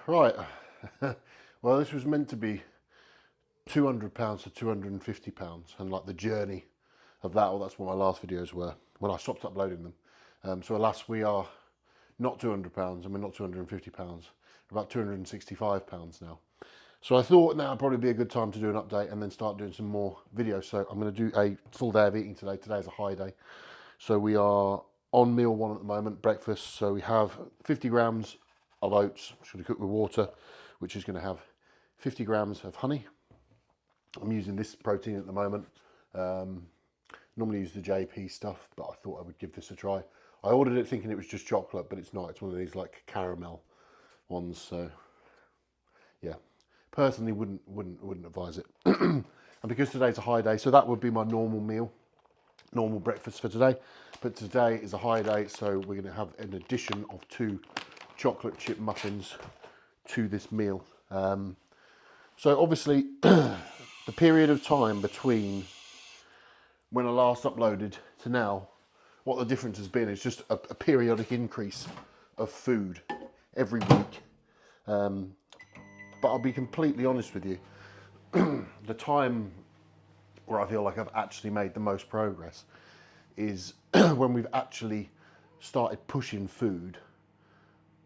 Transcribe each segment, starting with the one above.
Right. Well, this was meant to be £200 to £250, and like the journey of that. Well, that's what my last videos were when I stopped uploading them. So alas, we are not £200, and we're not £250. We're about £265 now. So I thought now would probably be a good time to do an update and then start doing some more videos. So I'm going to do a full day of eating today. Today is a high day. So we are on meal one at the moment, breakfast. So we have 50 grams of oats, which we cook with water, which is going to have 50 grams of honey. I'm using this protein at the moment. Normally use the JP stuff, but I thought I would give this a try. I ordered it thinking it was just chocolate, but it's not. It's one of these like caramel ones. So yeah, personally wouldn't advise it. And because today's a high day, so that would be my normal meal, normal breakfast for today. But today is a high day, so we're going to have an addition of 2 chocolate chip muffins to this meal. So obviously, the period of time between when I last uploaded to now, what the difference has been is just a periodic increase of food every week. But I'll be completely honest with you, the time where I feel like I've actually made the most progress is when we've actually started pushing food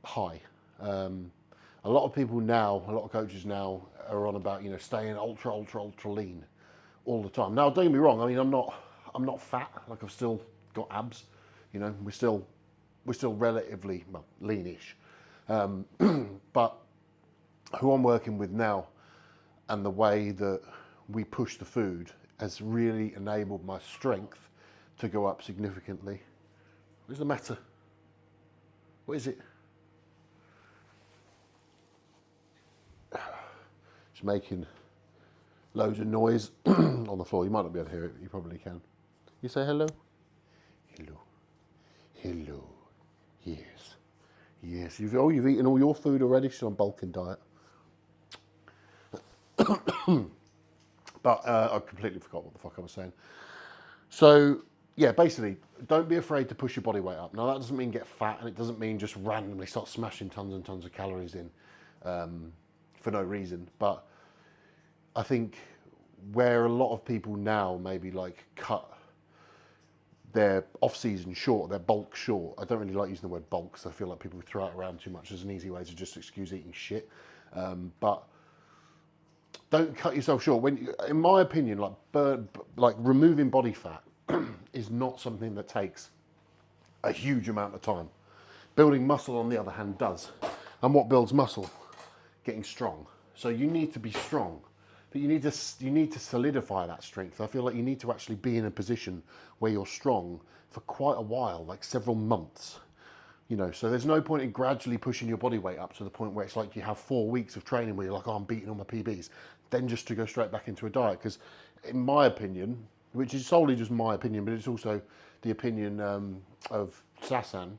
high. A lot of people now, a lot of coaches now are on about, staying ultra lean all the time. Now, don't get me wrong. I mean, I'm not fat. Like, I've still got abs. We're still relatively, well, leanish. But who I'm working with now and the way that we push the food has really enabled my strength to go up significantly. What's the matter? What is it? It's making loads of noise on the floor. You might not be able to hear it, but you probably can. You say hello? Hello. Hello. Yes. Yes. You've eaten all your food already. She's on bulking diet. But I completely forgot what the fuck I was saying. So, yeah, basically, don't be afraid to push your body weight up. Now, that doesn't mean get fat, and it doesn't mean just randomly start smashing tons and tons of calories in for no reason. But I think where a lot of people now maybe like cut their off-season short, their bulk short. I don't really like using the word bulk because I feel like people throw it around too much as an easy way to just excuse eating shit. But don't cut yourself short. In my opinion, like removing body fat is not something that takes a huge amount of time. Building muscle, on the other hand, does. And what builds muscle? Getting strong. So you need to be strong, but you need to solidify that strength. I feel like you need to actually be in a position where you're strong for quite a while, like several months. So there's no point in gradually pushing your body weight up to the point where it's like you have 4 weeks of training where you're like, oh, I'm beating all my PBs, then just to go straight back into a diet. Because in my opinion, which is solely just my opinion, but it's also the opinion of Sasan,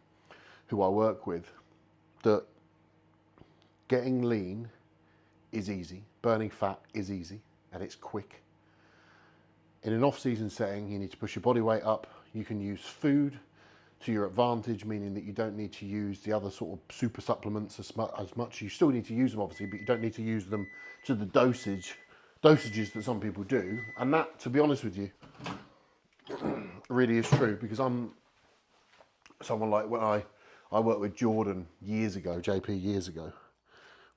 who I work with, that getting lean is easy, burning fat is easy, and it's quick. In an off-season setting, you need to push your body weight up. You can use food to your advantage, meaning that you don't need to use the other sort of super supplements as much. You still need to use them, obviously, but you don't need to use them to the dosages that some people do. And that, to be honest with you, really is true, because I'm someone like when I worked with Jordan years ago, JP years ago,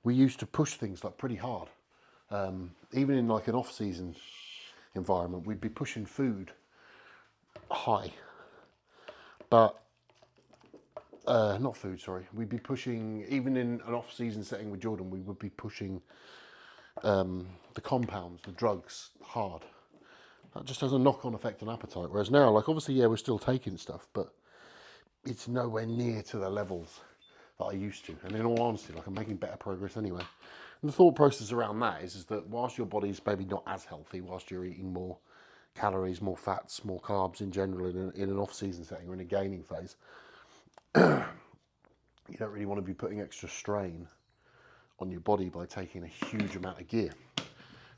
we used to push things like pretty hard. Even in like an off-season environment, we'd be pushing food high. But, not food, sorry. We'd be pushing, even in an off-season setting with Jordan, we would be pushing the compounds, the drugs, hard. That just has a knock-on effect on appetite. Whereas now, like, obviously, yeah, we're still taking stuff, but it's nowhere near to the levels that I used to. And in all honesty, like, I'm making better progress anyway. And the thought process around that is that whilst your body's maybe not as healthy, whilst you're eating more calories, more fats, more carbs in general in an off-season setting or in a gaining phase, you don't really want to be putting extra strain on your body by taking a huge amount of gear.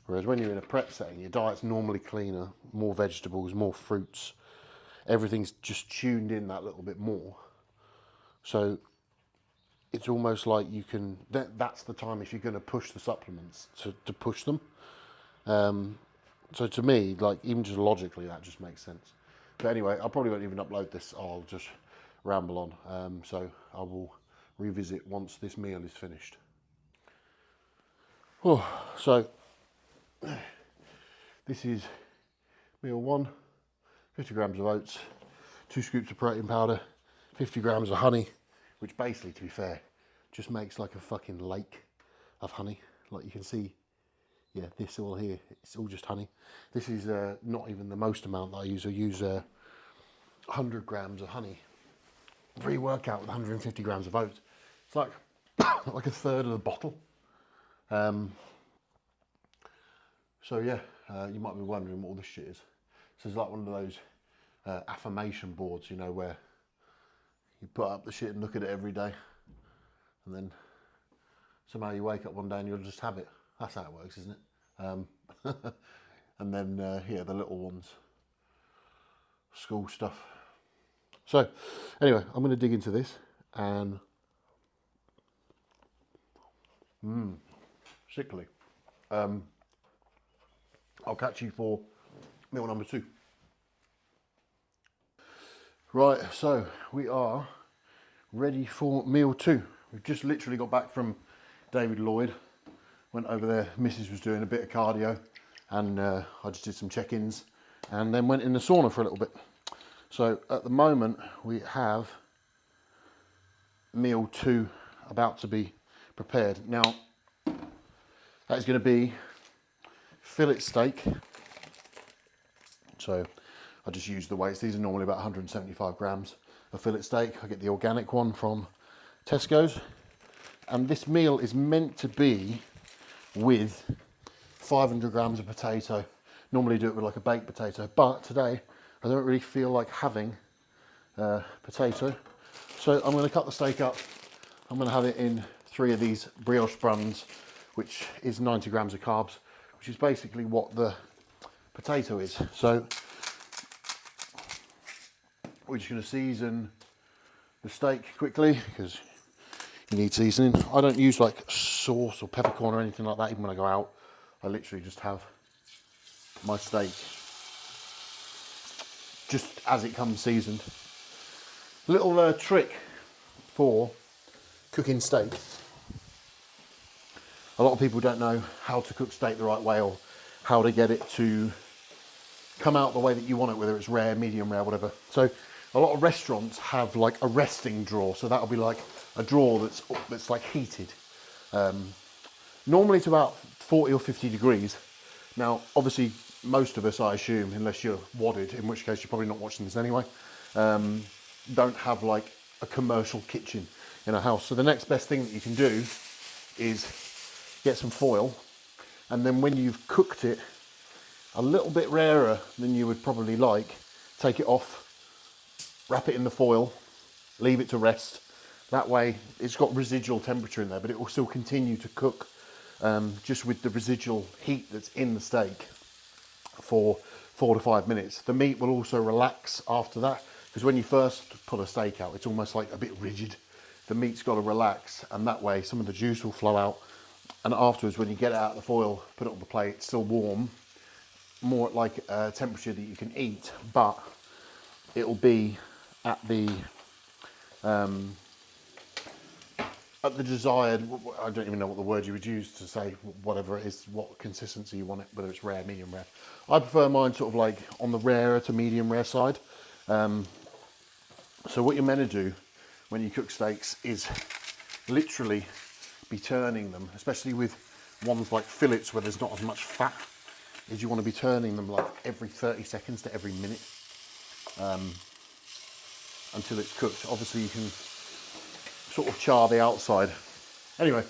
Whereas when you're in a prep setting, your diet's normally cleaner, more vegetables, more fruits. Everything's just tuned in that little bit more. So it's almost like you can, that's the time if you're going to push the supplements to push them. So to me, like even just logically, that just makes sense. But anyway, I probably won't even upload this. I'll just ramble on. So I will revisit once this meal is finished. Oh, so this is meal 1, 50 grams of oats, 2 scoops of protein powder, 50 grams of honey, which basically, to be fair, just makes like a fucking lake of honey. Like you can see, yeah, this all here, it's all just honey. This is not even the most amount that I use. I use 100 grams of honey. Pre-workout with 150 grams of oats. It's like like a third of the bottle. So yeah, you might be wondering what all this shit is. So it's like one of those affirmation boards, you know, where you put up the shit and look at it every day, and then somehow you wake up one day and you'll just have it. That's how it works, isn't it? And then yeah, the little ones, school stuff. So anyway, I'm going to dig into this and sickly. I'll catch you for meal number 2. Right, so we are ready for meal 2. We've just literally got back from David Lloyd. Went over there, Mrs. was doing a bit of cardio, and I just did some check-ins, and then went in the sauna for a little bit. So at the moment we have meal 2 about to be prepared. Now that is going to be fillet steak. So I just use the weights. These are normally about 175 grams of fillet steak. I get the organic one from Tesco's. And this meal is meant to be with 500 grams of potato. Normally do it with like a baked potato, but today I don't really feel like having potato. So I'm going to cut the steak up. I'm going to have it in 3 of these brioche buns, which is 90 grams of carbs, which is basically what the potato is. So we're just going to season the steak quickly because you need seasoning. I don't use like sauce or peppercorn or anything like that even when I go out. I literally just have my steak just as it comes seasoned. Little trick for cooking steak. A lot of people don't know how to cook steak the right way or how to get it to come out the way that you want it, whether it's rare, medium rare, whatever. So a lot of restaurants have like a resting drawer. So that'll be like a drawer that's like heated. Normally it's about 40 or 50 degrees. Now, obviously, most of us, I assume, unless you're wadded, in which case you're probably not watching this anyway, don't have like a commercial kitchen in a house. So the next best thing that you can do is get some foil, and then when you've cooked it a little bit rarer than you would probably like, take it off, wrap it in the foil, leave it to rest. That way it's got residual temperature in there, but it will still continue to cook just with the residual heat that's in the steak for 4 to 5 minutes. The meat will also relax after that, because when you first pull a steak out, it's almost like a bit rigid. The meat's got to relax, and that way some of the juice will flow out. And afterwards, when you get it out of the foil, put it on the plate, it's still warm, more at like a temperature that you can eat, but it'll be at the desired, I don't even know what the word you would use to say whatever it is, what consistency you want it, whether it's rare, medium rare. I prefer mine sort of like on the rarer to medium rare side. So what you're meant to do when you cook steaks is literally be turning them, especially with ones like fillets where there's not as much fat, is you want to be turning them like every 30 seconds to every minute until it's cooked. Obviously you can sort of char the outside. Anyway,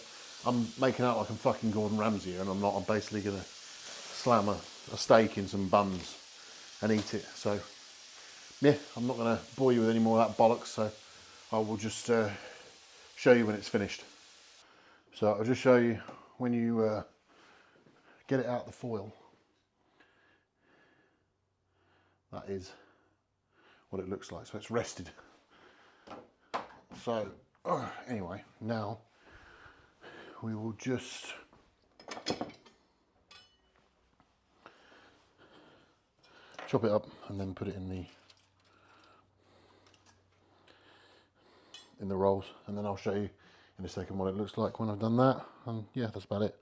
I'm making out like I'm fucking Gordon Ramsay here, and I'm not. I'm basically going to slam a steak in some buns and eat it. So yeah, I'm not going to bore you with any more of that bollocks, so I will just show you when it's finished. So I'll just show you when you get it out the foil. That is what it looks like. So it's rested. So Anyway, now we will just chop it up and then put it in the rolls, and then I'll show you in a second what it looks like when I've done that. And yeah, that's about it.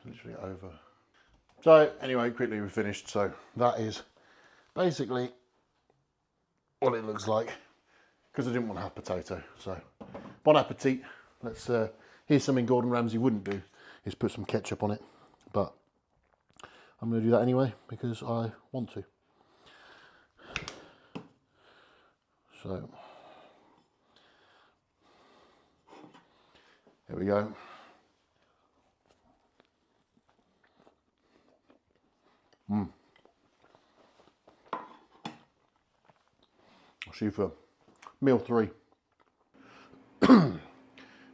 Literally over. So anyway, quickly we're finished. So that is basically what it looks like, because I didn't want to have potato. So bon appetit. Let's here's something Gordon Ramsay wouldn't do, is put some ketchup on it, but I'm going to do that anyway because I want to. So there we go. I'll see you for meal 3.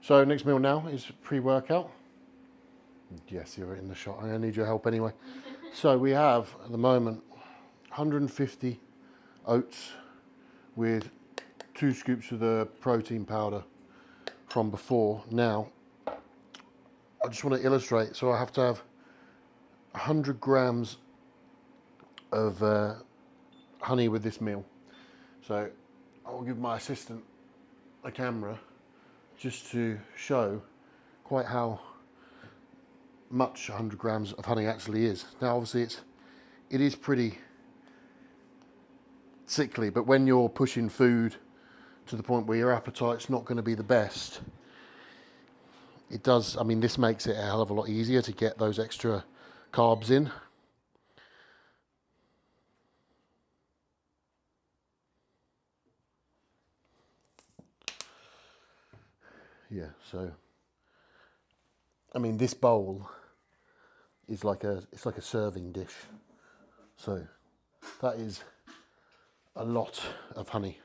So next meal now is pre-workout. Yes, you're in the shot. I'm going to need your help anyway. So we have at the moment 150 oats with 2 scoops of the protein powder from before. Now, I just want to illustrate. So I have to have 100 grams of honey with this meal. So I'll give my assistant a camera just to show quite how much 100 grams of honey actually is. Now obviously it is pretty sickly, but when you're pushing food to the point where your appetite's not going to be the best, it does, I mean, this makes it a hell of a lot easier to get those extra carbs in. Yeah, so I mean, this bowl is like it's like a serving dish. So that is a lot of honey.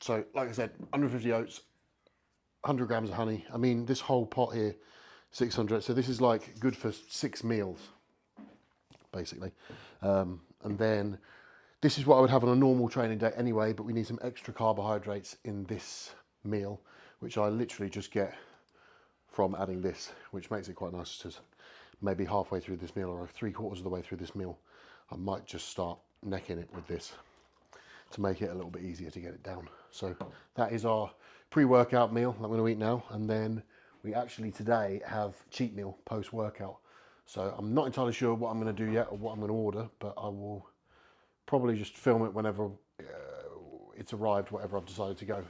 So like I said, 150 oats, 100 grams of honey. I mean, this whole pot here, 600. So this is like good for 6 meals, basically. And then this is what I would have on a normal training day anyway, but we need some extra carbohydrates in this meal, which I literally just get from adding this, which makes it quite nice. Because maybe halfway through this meal or 3/4 of the way through this meal, I might just start necking it with this to make it a little bit easier to get it down. So that is our pre-workout meal that I'm going to eat now. And then we actually today have cheat meal post-workout. So I'm not entirely sure what I'm going to do yet or what I'm going to order, but I will probably just film it whenever it's arrived, whatever I've decided to go.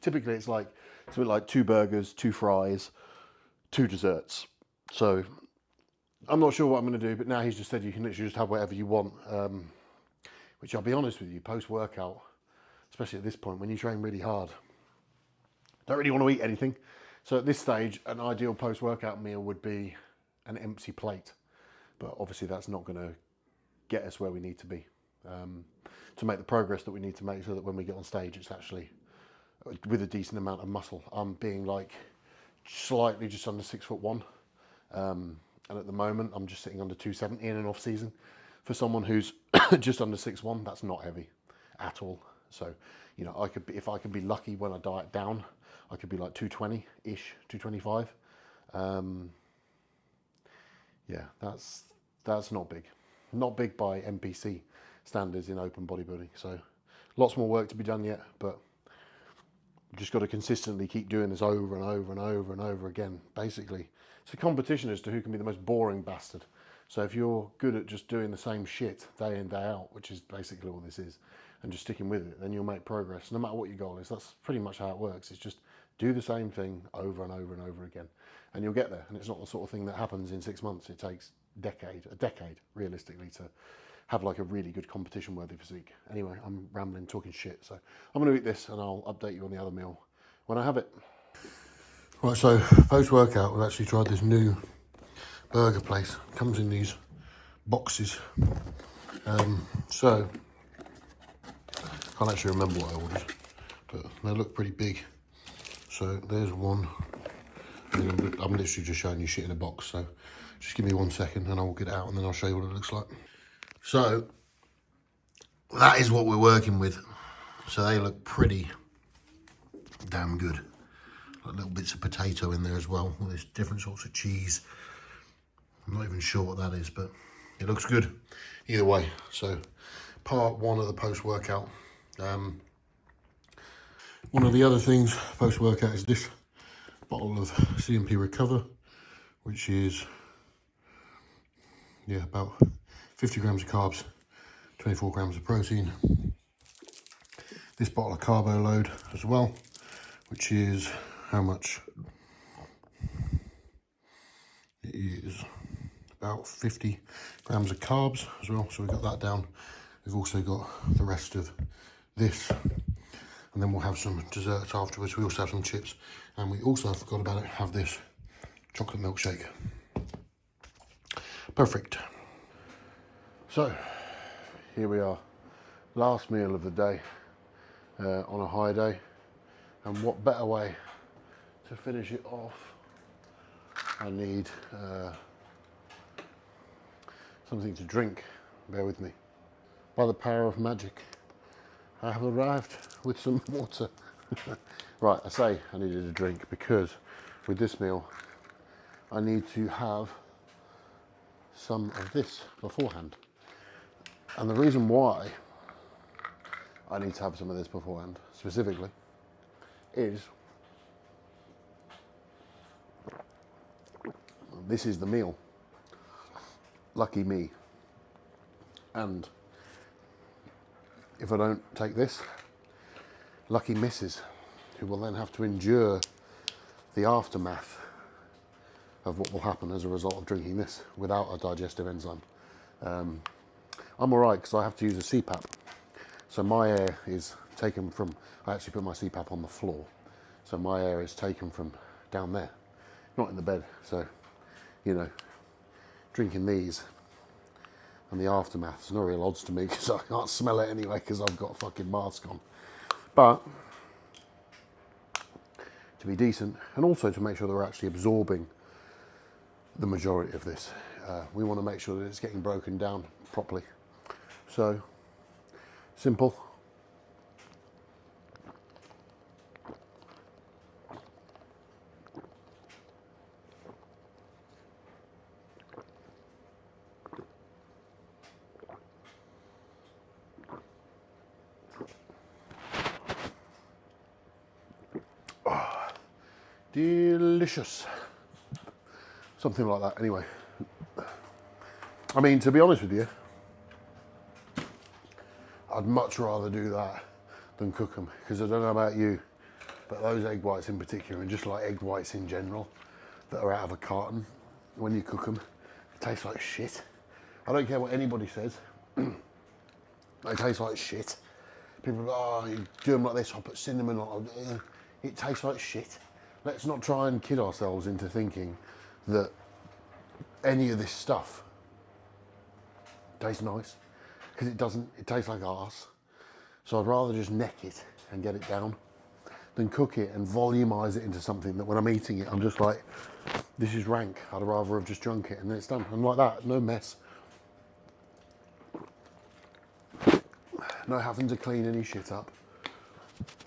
Typically it's like something like 2 burgers, 2 fries, 2 desserts. So I'm not sure what I'm going to do, but now he's just said you can literally just have whatever you want, which I'll be honest with you, post-workout, especially at this point when you train really hard, don't really want to eat anything. So at this stage, an ideal post-workout meal would be an empty plate, but obviously that's not going to get us where we need to be, to make the progress that we need to make, so that when we get on stage it's actually with a decent amount of muscle. I'm being like slightly just under 6'1", and at the moment I'm just sitting under 270 in an off season. For someone who's just under 6'1", that's not heavy at all. So, you know, I could be, if I could be lucky when I diet down, I could be like 220-ish, 225. Yeah, that's not big. Not big by NPC standards in open bodybuilding. So lots more work to be done yet, but you've just got to consistently keep doing this over and over and over and over again. Basically, it's a competition as to who can be the most boring bastard. So if you're good at just doing the same shit day in, day out, which is basically all this is, and just sticking with it, then you'll make progress, no matter what your goal is. That's pretty much how it works. It's just do the same thing over and over and over again, and you'll get there. And it's not the sort of thing that happens in 6 months. It takes a decade, realistically, to have like a really good competition-worthy physique. Anyway, I'm rambling, talking shit, so I'm going to eat this, and I'll update you on the other meal when I have it. Right, so post-workout, we've actually tried this new burger place. It comes in these boxes. So, I can't actually remember what I ordered, but they look pretty big. So there's one. I'm literally just showing you shit in a box, so just give me 1 second and I'll get it out and then I'll show you what it looks like. So, that is what we're working with. So they look pretty damn good. Got little bits of potato in there as well. All these different sorts of cheese. I'm not even sure what that is, but it looks good either way. So part one of the post-workout. One of the other things post-workout is this bottle of CMP Recover, which is about 50 grams of carbs, 24 grams of protein. This bottle of Carbo Load as well, which is how much? It is about 50 grams of carbs as well, so we've got that down. We've also got the rest of this, and then we'll have some desserts afterwards. We also have some chips, and we also, forgot about it, have this chocolate milkshake. Perfect. So here we are, last meal of the day on a high day, and what better way to finish it off? I need something to drink. Bear with me. By the power of magic, I have arrived with some water. Right, I say I needed a drink because with this meal I need to have some of this beforehand. And the reason why I need to have some of this beforehand, specifically, is this is the meal. Lucky me. And if I don't take this, lucky missus, who will then have to endure the aftermath of what will happen as a result of drinking this without a digestive enzyme. I'm all right because I have to use a CPAP. So my air is taken from, I actually put my CPAP on the floor. So my air is taken from down there, not in the bed. So, you know, drinking these and the aftermath is no real odds to me because I can't smell it anyway because I've got a fucking mask on. But to be decent, and also to make sure that we're actually absorbing the majority of this, we want to make sure that it's getting broken down properly. So, simple. Oh, delicious. Something like that, anyway. I mean, to be honest with you, I'd much rather do that than cook them, because I don't know about you, but those egg whites in particular, and just like egg whites in general, that are out of a carton, when you cook them, they taste like shit. I don't care what anybody says, they taste like shit. People are like, oh, you do them like this, I'll put cinnamon on it. It tastes like shit. Let's not try and kid ourselves into thinking that any of this stuff tastes nice, because it doesn't. It tastes like arse. So I'd rather just neck it and get it down than cook it and volumize it into something that when I'm eating it, I'm just like, this is rank. I'd rather have just drunk it and then it's done. And like that, no mess. No having to clean any shit up,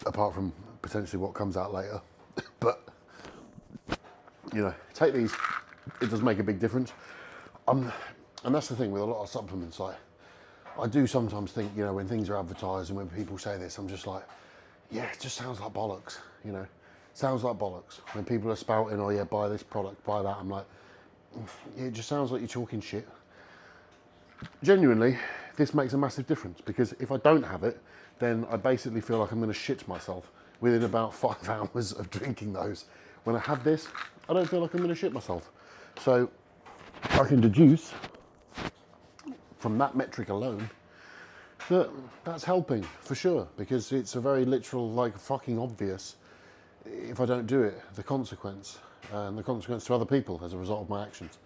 apart from potentially what comes out later. But, you know, take these, it does make a big difference. And that's the thing with a lot of supplements, like, I do sometimes think, you know, when things are advertised and when people say this, I'm just like, yeah, it just sounds like bollocks, you know. Sounds like bollocks. When people are spouting, oh yeah, buy this product, buy that, I'm like, yeah, it just sounds like you're talking shit. Genuinely, this makes a massive difference, because if I don't have it, then I basically feel like I'm going to shit myself within about 5 hours of drinking those. When I have this, I don't feel like I'm going to shit myself. So I can deduce from that metric alone that that's helping for sure, because it's a very literal, like, fucking obvious. if I don't do it, the consequence, and the consequence to other people as a result of my actions.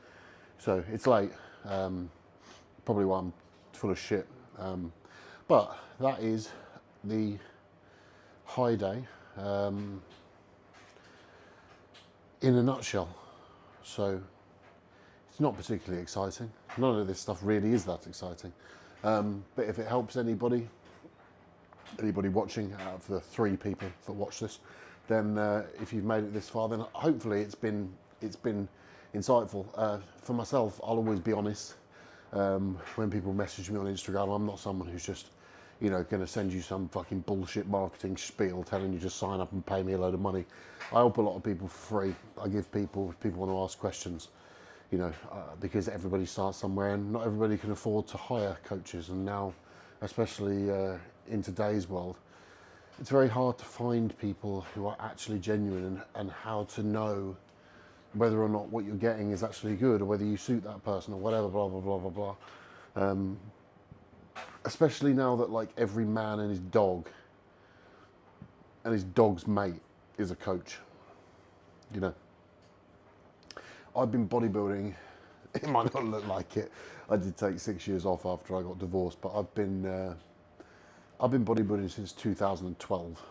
So it's late, probably why I'm full of shit. But that is the high day in a nutshell. So it's not particularly exciting. None of this stuff really is that exciting. But if it helps anybody watching, out of the 3 people that watch this, then if you've made it this far, then hopefully it's been insightful. For myself, I'll always be honest. When people message me on Instagram, I'm not someone who's just, going to send you some fucking bullshit marketing spiel telling you just sign up and pay me a load of money. I help a lot of people for free. I give people, if people want to ask questions, because everybody starts somewhere and not everybody can afford to hire coaches. And now, especially in today's world, it's very hard to find people who are actually genuine and how to know whether or not what you're getting is actually good or whether you suit that person or whatever, blah, blah, blah, blah, blah. Especially now that like every man and his dog and his dog's mate is a coach. I've been bodybuilding. It might not look like it. I did take 6 years off after I got divorced, but I've been bodybuilding since 2012.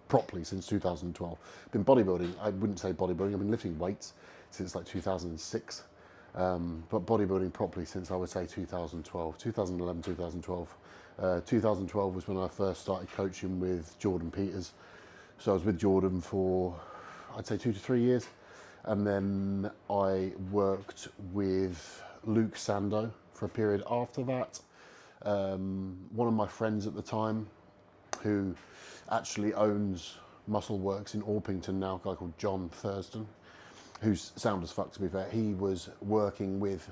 Properly since 2012. Been bodybuilding. I wouldn't say bodybuilding. I've been lifting weights since like 2006. But bodybuilding properly since I would say 2012, 2011, 2012. 2012 was when I first started coaching with Jordan Peters. So I was with Jordan for, I'd say 2 to 3 years. And then I worked with Luke Sando for a period after that. One of my friends at the time, who actually owns Muscle Works in Orpington now, a guy called John Thurston, who's sound as fuck to be fair. He was working with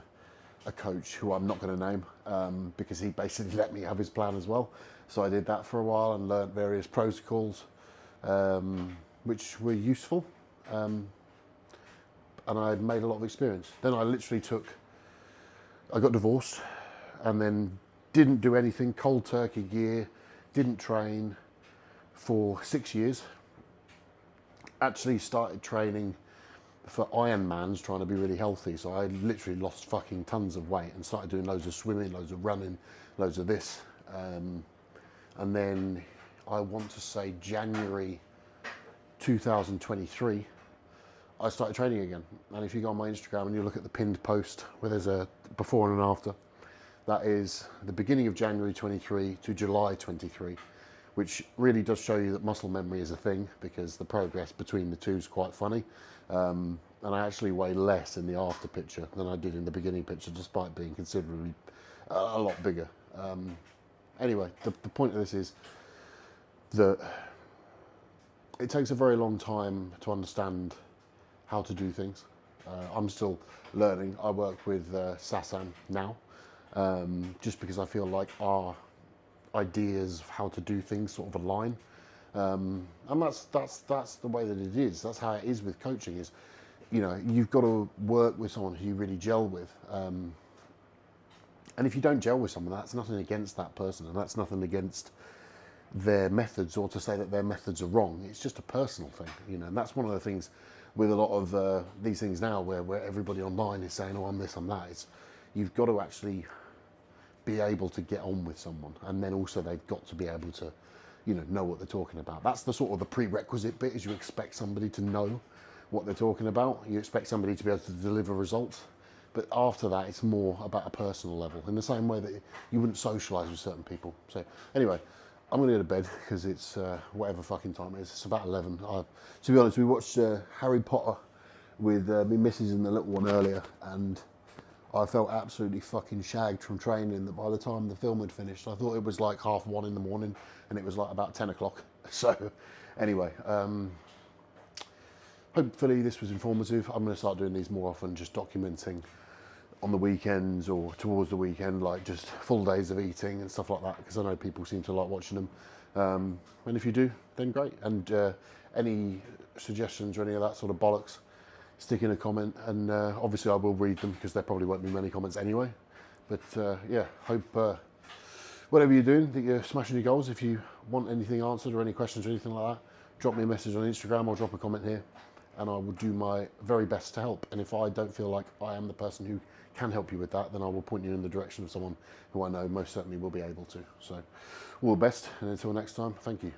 a coach who I'm not going to name because he basically let me have his plan as well. So I did that for a while and learnt various protocols which were useful, and I made a lot of experience. Then I got divorced and then didn't do anything, cold turkey year, didn't train for 6 years. Actually started training for Ironmans, trying to be really healthy. So I literally lost fucking tons of weight and started doing loads of swimming, loads of running, loads of this. And then I want to say January 2023, I started training again. And if you go on my Instagram and you look at the pinned post where there's a before and an after, that is the beginning of January 23 to July 23, which really does show you that muscle memory is a thing, because the progress between the two is quite funny. And I actually weigh less in the after picture than I did in the beginning picture, despite being considerably a lot bigger. Anyway, the point of this is that it takes a very long time to understand how to do things. I'm still learning. I work with Sasan now, just because I feel like our ideas of how to do things sort of align. And that's the way that it is. That's how it is with coaching. Is, you've got to work with someone who you really gel with. And if you don't gel with someone, that's nothing against that person, and that's nothing against their methods or to say that their methods are wrong. It's just a personal thing, and that's one of the things with a lot of these things now, where everybody online is saying, "Oh, I'm this, I'm that." It's, you've got to actually be able to get on with someone, and then also they've got to be able to, know what they're talking about. That's the sort of the prerequisite bit, is you expect somebody to know what they're talking about. You expect somebody to be able to deliver results. But after that, it's more about a personal level, in the same way that you wouldn't socialise with certain people. So anyway, I'm going to go to bed because it's whatever fucking time it is. It's about 11. To be honest, we watched Harry Potter with me, missus and the little one earlier, and I felt absolutely fucking shagged from training that by the time the film had finished, I thought it was like 1:30 in the morning, and it was like about 10 o'clock. So anyway, hopefully this was informative. I'm going to start doing these more often, just documenting on the weekends or towards the weekend, like just full days of eating and stuff like that, because I know people seem to like watching them. And if you do, then great. And any suggestions or any of that sort of bollocks, stick in a comment, and obviously I will read them, because there probably won't be many comments anyway. But yeah, hope whatever you're doing, that you're smashing your goals. If you want anything answered or any questions or anything like that, drop me a message on Instagram or drop a comment here, and I will do my very best to help. And if I don't feel like I am the person who can help you with that, then I will point you in the direction of someone who I know most certainly will be able to. So all the best, and until next time, thank you.